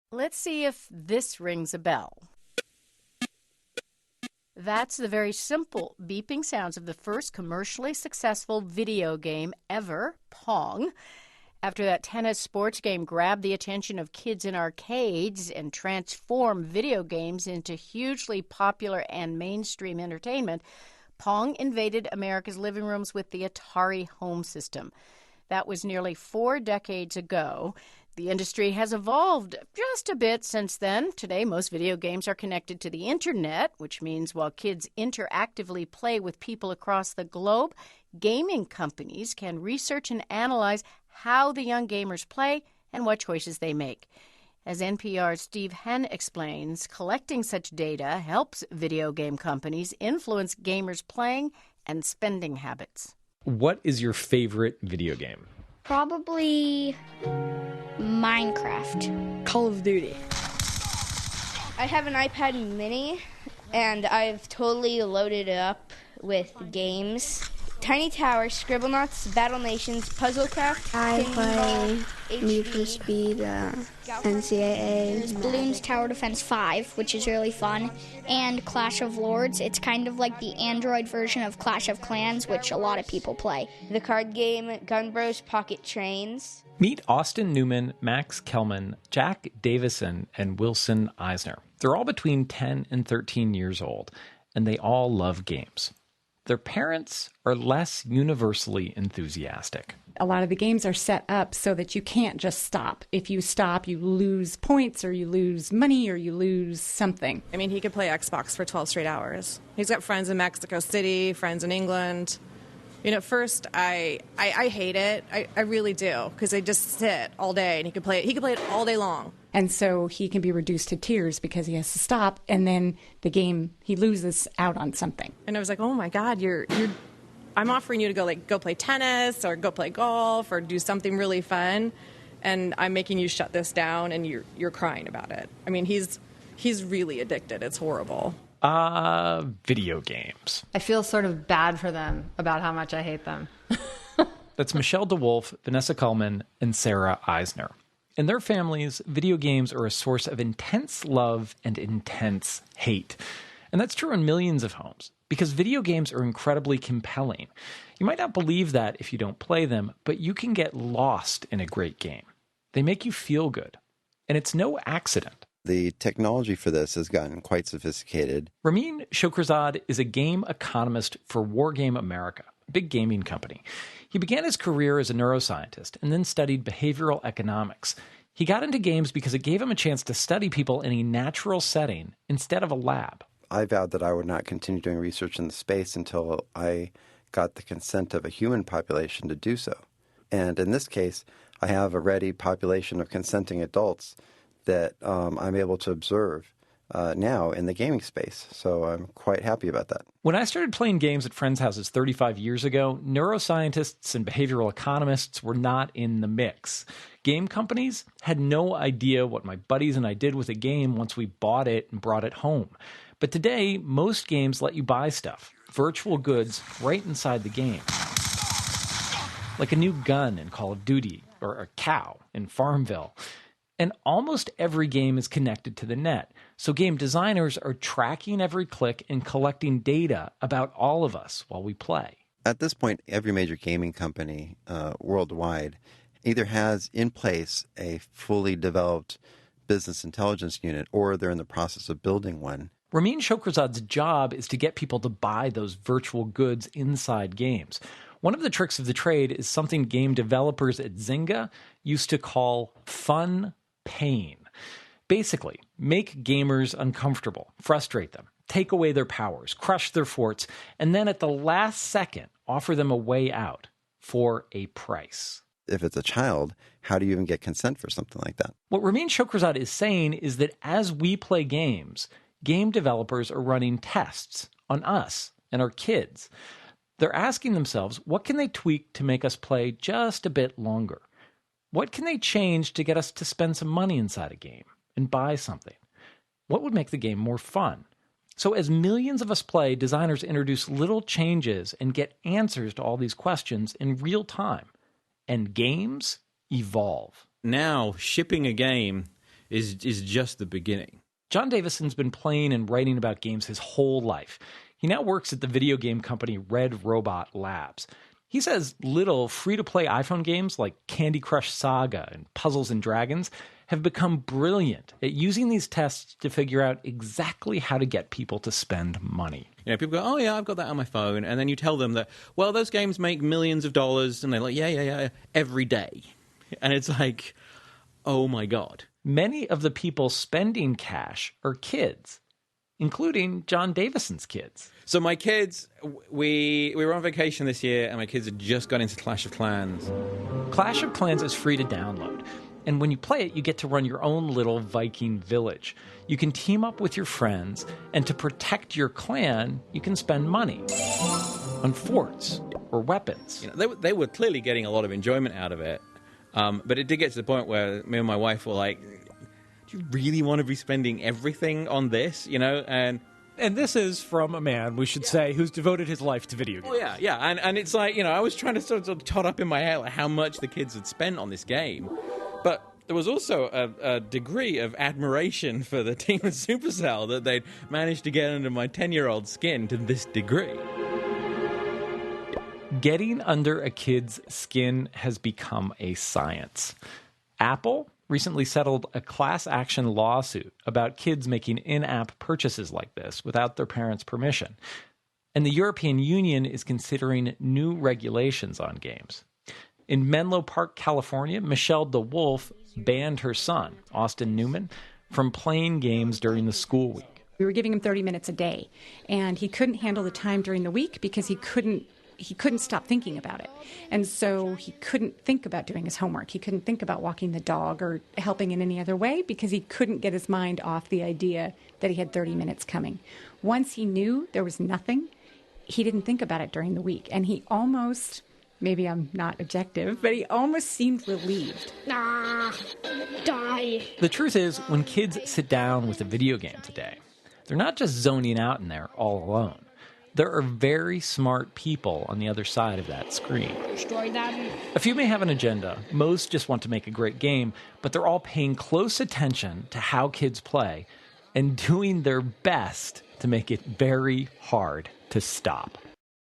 Let's see if this rings a bell. That's the very simple beeping sounds of the first commercially successful video game ever, Pong. After that tennis sports game grabbed the attention of kids in arcades and transformed video games into hugely popular and mainstream entertainment, Pong invaded America's living rooms with the Atari home system. That was nearly 4 decades ago. The industry has evolved just a bit since then. Today, most video games are connected to the internet, which means while kids interactively play with people across the globe, gaming companies can research and analyze how the young gamers play and what choices they make. As NPR's Steve Henn explains, collecting such data helps video game companies influence gamers' playing and spending habits. What is your favorite video game? Probably Minecraft. Call of Duty. I have an iPad mini, and I've totally loaded it up with games. Tiny Tower, Scribblenauts, Battle Nations, Puzzlecraft. I play Need for Speed, NCAA. Bloons Tower Defense 5, which is really fun, and Clash of Lords. It's kind of like the Android version of Clash of Clans, which a lot of people play. The card game Gun Bros Pocket Trains. Meet Austin Newman, Max Kelman, Jack Davison, and Wilson Eisner. They're all between 10 and 13 years old, and they all love games. Their parents are less universally enthusiastic. A lot of the games are set up so that you can't just stop. If you stop, you lose points or you lose money or you lose something. I mean, he could play Xbox for 12 straight hours. He's got friends in Mexico City, friends in England. You know, at first, I hate it. I really do, because they just sit all day, and he could play it all day long. And so he can be reduced to tears because he has to stop, and then the game, he loses out on something. And I was like, oh my God, I'm offering you to go play tennis or go play golf or do something really fun, and I'm making you shut this down, and you're crying about it. I mean, he's really addicted. It's horrible. Video games. I feel sort of bad for them about how much I hate them. That's Michelle DeWolf, Vanessa Kuhlman, and Sarah Eisner. In their families, video games are a source of intense love and intense hate. And that's true in millions of homes, because video games are incredibly compelling. You might not believe that if you don't play them, but you can get lost in a great game. They make you feel good. And it's no accident. The technology for this has gotten quite sophisticated. Ramin Shokrazad is a game economist for Wargame America, a big gaming company. He began his career as a neuroscientist and then studied behavioral economics. He got into games because it gave him a chance to study people in a natural setting instead of a lab. I vowed that I would not continue doing research in the space until I got the consent of a human population to do so. And in this case, I have a ready population of consenting adults that I'm able to observe now in the gaming space. So I'm quite happy about that. When I started playing games at friends' houses 35 years ago, neuroscientists and behavioral economists were not in the mix. Game companies had no idea what my buddies and I did with a game once we bought it and brought it home. But today, most games let you buy stuff, virtual goods, right inside the game. Like a new gun in Call of Duty, or a cow in Farmville. And almost every game is connected to the net, so game designers are tracking every click and collecting data about all of us while we play. At this point, every major gaming company worldwide either has in place a fully developed business intelligence unit or they're in the process of building one. Ramin Shokrazad's job is to get people to buy those virtual goods inside games. One of the tricks of the trade is something game developers at Zynga used to call fun pain. Basically, make gamers uncomfortable, frustrate them, take away their powers, crush their forts, and then at the last second, offer them a way out for a price. If it's a child, how do you even get consent for something like that? What Ramin Shokrazad is saying is that as we play games, game developers are running tests on us and our kids. They're asking themselves, what can they tweak to make us play just a bit longer? What can they change to get us to spend some money inside a game and buy something? What would make the game more fun? So as millions of us play, designers introduce little changes and get answers to all these questions in real time. And games evolve. Now, shipping a game is just the beginning. John Davison's been playing and writing about games his whole life. He now works at the video game company Red Robot Labs. He says little free-to-play iPhone games like Candy Crush Saga and Puzzles and Dragons have become brilliant at using these tests to figure out exactly how to get people to spend money. You know, people go, oh, yeah, I've got that on my phone. And then you tell them that, well, those games make millions of dollars. And they're like, yeah, every day. And it's like, oh, my God. Many of the people spending cash are kids, including John Davison's kids. So my kids, we were on vacation this year, and my kids had just got into Clash of Clans. Clash of Clans is free to download. And when you play it, you get to run your own little Viking village. You can team up with your friends, and to protect your clan, you can spend money on forts or weapons. You know, they were clearly getting a lot of enjoyment out of it. But it did get to the point where me and my wife were like, do you really want to be spending everything on this? You know, and this is from a man, we should say, who's devoted his life to video games. Oh, yeah. And it's like, you know, I was trying to sort of tot up in my head like, how much the kids had spent on this game. But there was also a degree of admiration for the team at Supercell that they'd managed to get under my 10-year-old skin to this degree. Getting under a kid's skin has become a science. Apple recently settled a class action lawsuit about kids making in-app purchases like this without their parents' permission. And the European Union is considering new regulations on games. In Menlo Park, California, Michelle DeWolf banned her son, Austin Newman, from playing games during the school week. We were giving him 30 minutes a day, and he couldn't handle the time during the week because he couldn't stop thinking about it. And so he couldn't think about doing his homework. He couldn't think about walking the dog or helping in any other way because he couldn't get his mind off the idea that he had 30 minutes coming. Once he knew there was nothing, he didn't think about it during the week. And he almost, maybe I'm not objective, but he almost seemed relieved. Die. The truth is, when kids sit down with a video game today, they're not just zoning out in there all alone. There are very smart people on the other side of that screen. Destroy them. A few may have an agenda. Most just want to make a great game, but they're all paying close attention to how kids play and doing their best to make it very hard to stop.